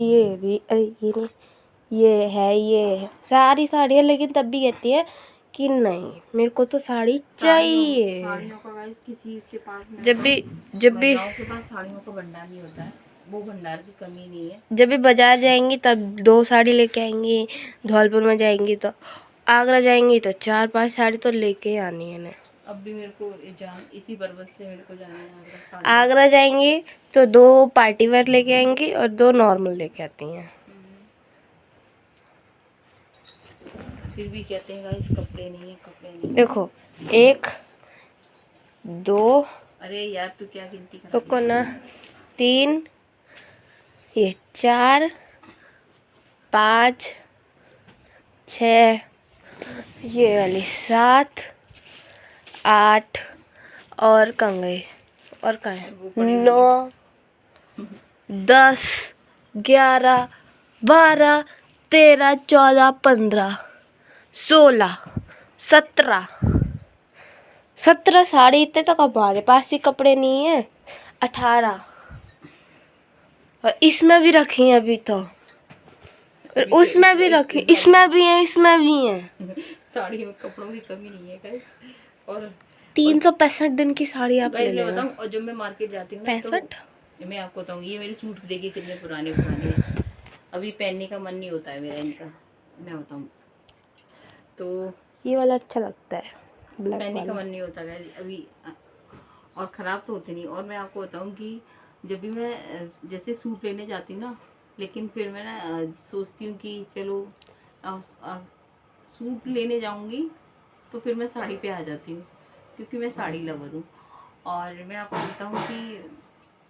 अरे ये नहीं, ये है सारी साड़ियाँ, लेकिन तब भी कहती है कि नहीं मेरे को तो साड़ी चाहिए। साड़ियों का गाइस किसी के पास जब भी महिलाओं के पास साड़ियों का भंडार नहीं होता है, वो भंडार की कमी नहीं है। जब भी बाजार जाएंगी तब 2 साड़ी लेके आएंगी, धौलपुर में जाएंगी तो, आगरा जाएंगी तो 4-5 साड़ी तो लेके ही आनी है ना। अब भी मेरे को इसी पर्पज से मेरे को जाना है आगरा जाएंगी तो 2 पार्टी वेयर लेके आएंगी और 2 नॉर्मल लेके आती हैं। फिर भी कहते हैं गाइस कपड़े नहीं है। देखो 1 2, अरे यार तू क्या गिनती कर रुको ना, 3, ये 4 5 6, ये वाली 7 8 और कंगई और कहाँ है 9 10 11 12 13 14 15 16 17 साड़ी, इतने तक हमारे पास ही कपड़े नहीं है। 18 और इसमें भी रखी हैं अभी तो, और उसमें भी रखी, इसमें भी है साड़ी में कपड़ों की कमी नहीं है गाइस। और 365 दिन की साड़ी आप ले लेना। बताऊं, और जब मैं मार्केट जाती हूँ 65, तो मैं आपको बताऊँ, ये मेरे सूट देखिए कितने पुराने हैं, अभी पहनने का मन नहीं होता है मेरा इनका, मैं बताऊँ तो ये वाला अच्छा लगता है, ब्लैक पहनने का वाला। मन नहीं होता है अभी, और ख़राब तो होते नहीं। और मैं आपको बताऊँ कि जब भी मैं जैसे सूट लेने जाती हूँ ना, लेकिन फिर मैं ना सोचती हूँ कि चलो सूट लेने जाऊँगी तो फिर मैं साड़ी पे आ जाती हूँ, क्योंकि मैं साड़ी लवर हूँ। और मैं आपको बताऊँ कि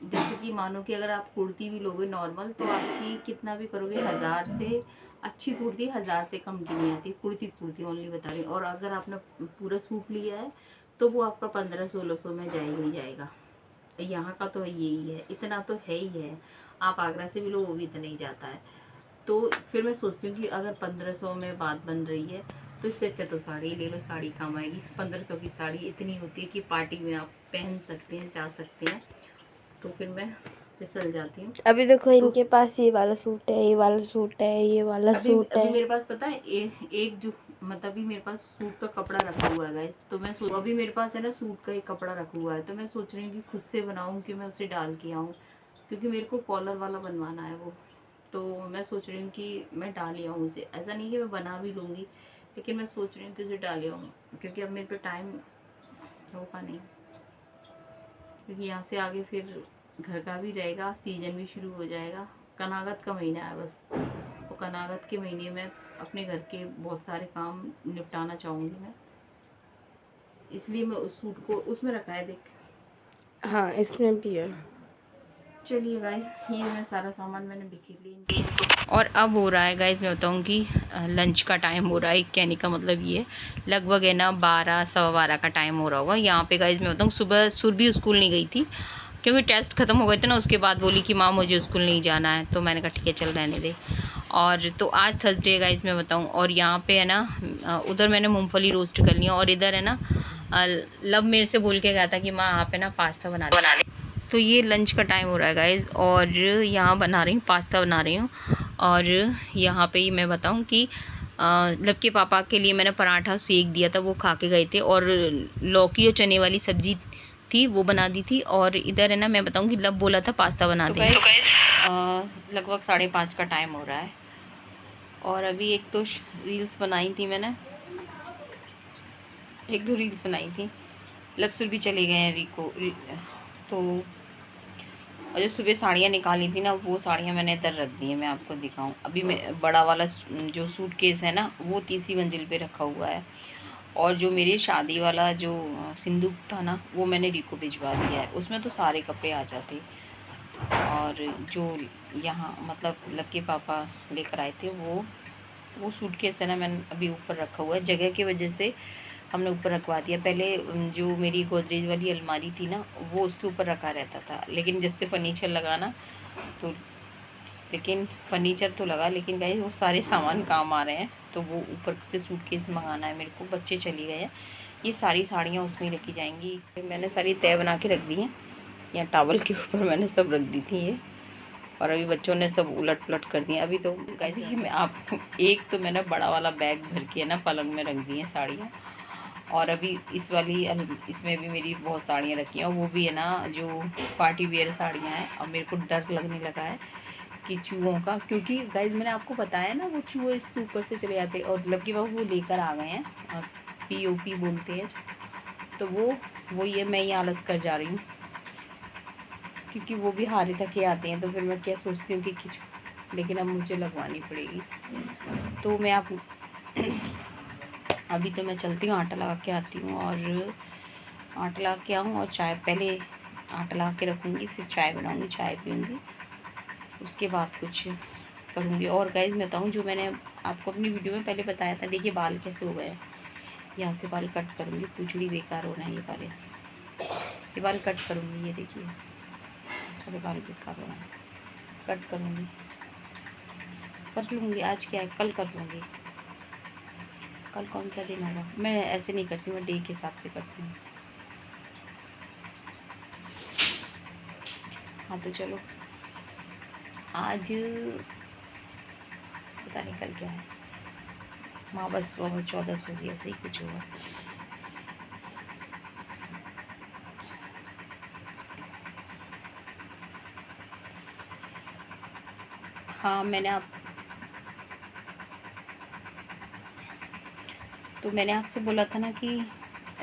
जैसे कि मानो कि अगर आप कुर्ती भी लोगे नॉर्मल, तो आपकी कितना भी करोगे 1000 से, अच्छी कुर्ती 1000 से कम की नहीं आती, कुर्ती ओनली बता रही हूँ। और अगर आपने पूरा सूट लिया है तो वो आपका 1500-1600 में जाएगा ही जाएगा। यहाँ का तो यही है, इतना तो है ही है। आप आगरा से भी लो वो भी इतना ही जाता है। तो फिर मैं सोचती हूँ कि अगर 1500 में बात बन रही है तो इससे अच्छा तो साड़ी ले लो, साड़ी काम आएगी। 1500 की साड़ी इतनी होती है कि पार्टी में आप पहन सकते हैं, जा सकते हैं। तो फिर मैं फिसल जाती हूँ। अभी देखो इनके पास ये वाला सूट है, ये वाला सूट है, ये वाला सूट है। अभी मेरे पास पता है एक जो मतलब भी मेरे पास सूट का कपड़ा रखा हुआ है गाइस, तो मैं अभी मेरे पास है ना सूट का एक कपड़ा रखा हुआ है, तो मैं सोच रही हूँ कि खुद से बनाऊँ कि मैं उसे डाल के आऊँ, क्योंकि मेरे को कॉलर वाला बनवाना है वो। तो मैं सोच रही हूँ कि मैं डाल ही आऊँ उसे, ऐसा नहीं कि मैं बना भी लूँगी, लेकिन मैं सोच रही हूँ कि उसे डाल ही आऊँ, क्योंकि अब मेरे पे टाइम होगा नहीं, क्योंकि यहाँ से आगे फिर घर का भी रहेगा, सीजन भी शुरू हो जाएगा। कनागत का महीना है बस, तो कनागत के महीने में अपने घर के बहुत सारे काम निपटाना चाहूँगी मैं, इसलिए मैं उस सूट को उसमें रखा है, देख। हाँ इसमें भी है। चलिए गाइस, ये मैं सारा सामान मैंने बिखेर लिया। और अब हो रहा है गाइस, मैं बताऊँ कि लंच का टाइम हो रहा है। कहने का मतलब ये लगभग है ना 12 सवा 12 का टाइम हो रहा होगा यहाँ पे गाइस। मैं बताऊँ सुबह सुरभि स्कूल नहीं गई थी, क्योंकि टेस्ट ख़त्म हो गए थे ना, उसके बाद बोली कि माँ मुझे स्कूल नहीं जाना है, तो मैंने कहा ठीक है चल रहने दे। और तो आज थर्सडे गाइस मैं बताऊँ, और यहाँ पे है ना उधर मैंने मूंगफली रोस्ट कर लिया, और इधर है ना लव मेरे से बोल के गया था कि माँ यहाँ पे ना पास्ता बना दे। तो ये लंच का टाइम हो रहा है गाइस, और यहाँ बना रही हूँ पास्ता बना रही हूँ। और यहाँ पे ही मैं बताऊँ कि लब के पापा के लिए मैंने पराठा सेक दिया था, वो खा के गए थे, और लौकी और चने वाली सब्जी थी वो बना दी थी। और इधर है ना मैं बताऊँ कि लब बोला था पास्ता बना दे। लगभग 5:30 का टाइम हो रहा है, और अभी एक तो रील्स बनाई थी मैंने, 1-2 रील्स बनाई थी। लपसुर भी चले गए हैं रिको, तो और जो सुबह साड़ियाँ निकाली थी ना, वो साड़ियाँ मैंने इधर रख दी हैं, मैं आपको दिखाऊं। अभी मैं बड़ा वाला जो सूटकेस है ना, वो तीसरी मंजिल पे रखा हुआ है, और जो मेरी शादी वाला जो सिंदूक था ना, वो मैंने रिको भिजवा दिया है, उसमें तो सारे कपड़े आ जाते। और जो यहाँ मतलब लक्की पापा लेकर आए थे, वो सूटकेस है ना, मैंने अभी ऊपर रखा हुआ है, जगह की वजह से हमने ऊपर रखवा दिया। पहले जो मेरी गोदरेज वाली अलमारी थी ना, वो उसके ऊपर रखा रहता था, लेकिन जब से फर्नीचर लगा ना, तो लेकिन फर्नीचर तो लगा, लेकिन गाइस वो सारे सामान काम आ रहे हैं, तो वो ऊपर से सूटकेस मंगाना है मेरे को। बच्चे चली गए हैं, ये सारी साड़ियाँ उसमें रखी जाएंगी। मैंने सारी तय बना के रख दी हैं, यहाँ टावल के ऊपर मैंने सब रख दी थी ये। और अभी बच्चों ने सब उलट पुलट कर दिया। अभी तो कैसे ही मैं आपको एक तो मैंने बड़ा वाला बैग भर के ना पलंग में रख दी है साड़ियाँ, और अभी इस वाली इसमें भी मेरी बहुत साड़ियाँ रखी हैं, और वो भी है ना जो पार्टी वेयर साड़ियाँ हैं। और मेरे को डर लगने लगा है कि चूहों का, क्योंकि गाइज मैंने आपको बताया ना वो चूहे इसके ऊपर से चले जाते हैं, और लकी बाबू वो लेकर आ गए हैं, POP बोलते हैं, तो वो ये मैं ही आलस कर जा रही हूँ, क्योंकि वो भी हारे थके आते हैं, तो फिर मैं क्या सोचती हूँ कि खिंचू, लेकिन अब मुझे लगवानी पड़ेगी। तो मैं आप अभी तो मैं चलती हूँ, आटा लगा के आती हूँ, और आटा लगा के आऊँ, और चाय पहले आटा लगा के रखूँगी, फिर चाय बनाऊँगी, चाय पीऊँगी, उसके बाद कुछ करूँगी। और गाइज मैं बताऊँ, जो मैंने आपको अपनी वीडियो में पहले बताया था, देखिए बाल कैसे हो गए। यहाँ से बाल कट करूँगी, पूंछड़ी बेकार होना है, ये बाल कट करूँगी, ये देखिए सारे बाल बेकार होना है, कट करूँगी, कर लूँगी। आज क्या है, कल कर लूँगी। कल कौन सा दिन होगा, मैं ऐसे नहीं करती, मैं डे के हिसाब से करती हूँ। हाँ तो चलो, आज पता नहीं कल क्या है, माँ बस 14 होगी, ऐसे ही कुछ होगा। हाँ मैंने आपसे बोला था ना कि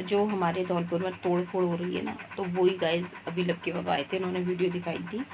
जो हमारे धौलपुर में तोड़ फोड़ हो रही है ना, तो वही गाइज अभी लक्की बाबा आए थे, उन्होंने वीडियो दिखाई थी।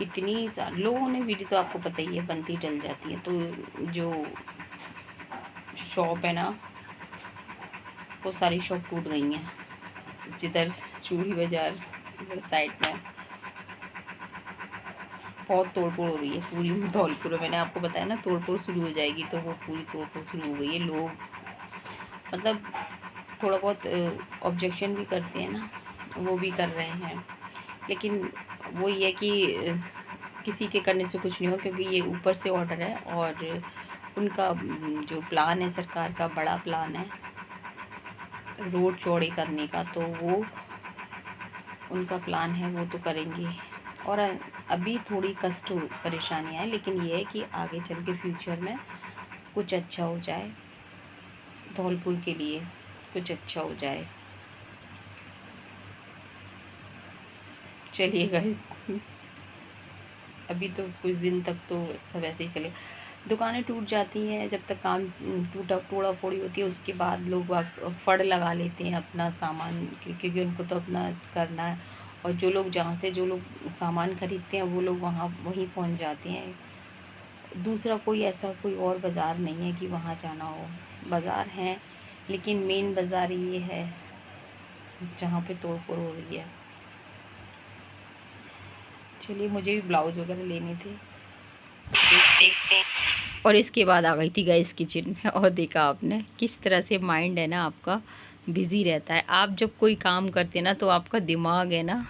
इतनी लोगों ने वीडियो, तो आपको पता ही है, बनती टल जाती है। तो जो शॉप है ना, वो सारी शॉप टूट गई हैं, जिधर चूड़ी बाज़ार साइड में बहुत तोड़ फोड़ हो रही है पूरी धौलपुर में। मैंने आपको बताया ना तोड़ फोड़ शुरू हो जाएगी, तो वो पूरी तोड़ फोड़ शुरू हो गई है। लोग मतलब थोड़ा बहुत ऑब्जेक्शन भी करते हैं ना, वो भी कर रहे हैं, लेकिन वो ये कि किसी के करने से कुछ नहीं हो, क्योंकि ये ऊपर से ऑर्डर है, और उनका जो प्लान है, सरकार का बड़ा प्लान है रोड चौड़े करने का, तो वो उनका प्लान है, वो तो करेंगे। और अभी थोड़ी कष्ट परेशानियाँ हैं, लेकिन ये है कि आगे चल के फ्यूचर में कुछ अच्छा हो जाए, धौलपुर के लिए कुछ अच्छा हो जाए। चलिए गाइस, अभी तो कुछ दिन तक तो सब ऐसे ही चले। दुकानें टूट जाती हैं, जब तक काम टूटा फोड़ी होती है, उसके बाद लोग फड़ लगा लेते हैं अपना सामान, क्योंकि उनको तो अपना करना है। और जो लोग जो लोग सामान खरीदते हैं, वो लोग वहीं पहुंच जाते हैं। दूसरा कोई ऐसा कोई और बाज़ार नहीं है कि वहाँ जाना हो। बाज़ार हैं, लेकिन मेन बाज़ार ये है जहाँ पे तोड़ फोड़ हो रही है। चलिए, मुझे भी ब्लाउज वगैरह लेने थे, देखते हैं। और इसके बाद आ गई थी गाइस किचन में, और देखा आपने किस तरह से माइंड है ना आपका बिज़ी रहता है। आप जब कोई काम करते हैं ना, तो आपका दिमाग है ना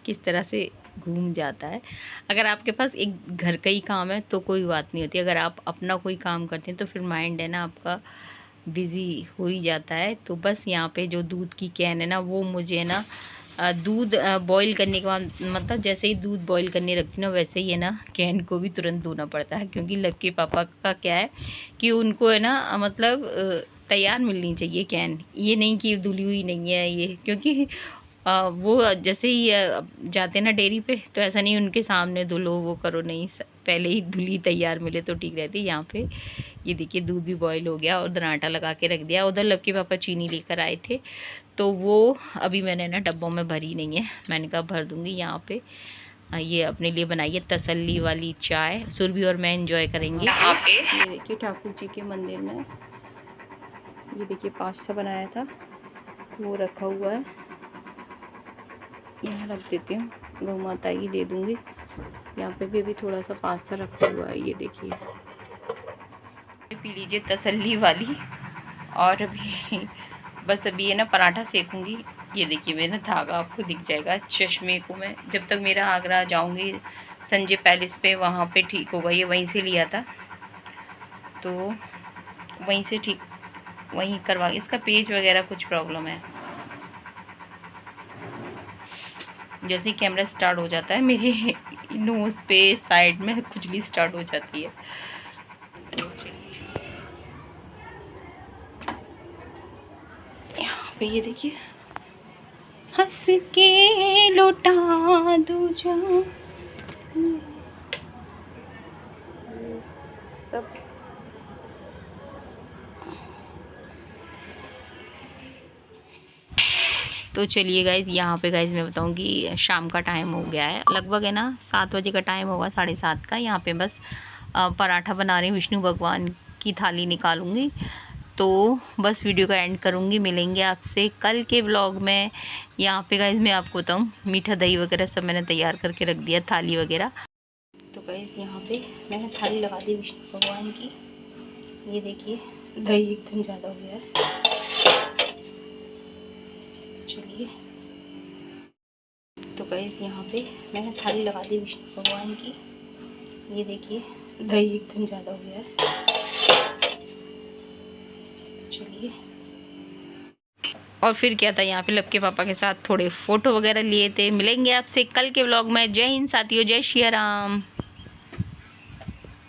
किस तरह से घूम जाता है। अगर आपके पास एक घर का ही काम है तो कोई बात नहीं होती, अगर आप अपना कोई काम करते हैं तो फिर माइंड है ना आपका बिज़ी हो ही जाता है। तो बस यहाँ पे जो दूध की कैन है ना, वो मुझे ना दूध बॉईल करने के बाद, मतलब जैसे ही दूध बॉईल करने रखती ना, वैसे ही है ना कैन को भी तुरंत धोना पड़ता है, क्योंकि लक्की पापा का क्या है कि उनको है ना मतलब तैयार मिलनी चाहिए कैन, ये नहीं कि धुली हुई नहीं है ये, क्योंकि वो जैसे ही जाते ना डेयरी पे, तो ऐसा नहीं उनके सामने धुलो वो करो, नहीं, पहले ही धुली तैयार मिले तो ठीक रहती। यहाँ पे ये देखिए दूध भी बॉईल हो गया, उधर आटा लगा के रख दिया। उधर लक्की पापा चीनी लेकर आए थे, तो वो अभी मैंने ना डब्बों में भरी नहीं है, मैंने कहा भर दूँगी। यहाँ पे ये अपने लिए बनाई है तसल्ली वाली चाय, सुरभि और मैं एंजॉय करेंगे। यहाँ पे ये देखिए ठाकुर जी के मंदिर में, ये देखिए पास्ता बनाया था, वो रखा हुआ है, यहाँ रख देती हूँ, गौ माता ही दे दूँगी। यहाँ पे भी अभी थोड़ा सा पास्ता रखा हुआ है, ये देखिए, पी लीजिए तसल्ली वाली। और अभी बस अभी है ना पराठा सेकूँगी। ये देखिए मेरा धागा आपको दिख जाएगा चश्मे को, मैं जब तक मेरा आगरा जाऊँगी संजय पैलेस पे, वहाँ पे ठीक होगा। ये वहीं से लिया था, तो वहीं से ठीक, वहीं करवा, इसका पेज वगैरह कुछ प्रॉब्लम है। जैसे ही कैमरा स्टार्ट हो जाता है मेरे नोज पे साइड में खुजली स्टार्ट हो जाती है। तो यहाँ पे ये देखिए, हंस के लौटा दो जान सब। तो चलिए गाइज, यहाँ पे गाइज मैं बताऊँगी शाम का टाइम हो गया है, लगभग है ना 7 बजे का टाइम होगा, 7:30 का। यहाँ पे बस पराठा बना रही हूँ, विष्णु भगवान की थाली निकालूंगी। तो बस वीडियो का एंड करूँगी, मिलेंगे आपसे कल के व्लॉग में। यहाँ पे गाइज मैं आपको बताऊँ, मीठा दही वगैरह सब मैंने तैयार करके रख दिया, थाली वगैरह। तो गाइज यहाँ पे मैंने थाली लगा दी विष्णु भगवान की। ये देखिए दही एकदम ज़्यादा हो गया है। चलिए, तो गाइस यहाँ पे मैंने थाली लगा दी विष्णु भगवान की। ये देखिए दही एकदम ज़्यादा हो गया है। चलिए, और फिर क्या था, यहाँ पे लब के पापा के साथ थोड़े फोटो वगैरह लिए थे। मिलेंगे आपसे कल के व्लॉग में। जय हिंद साथियों, जय श्री राम।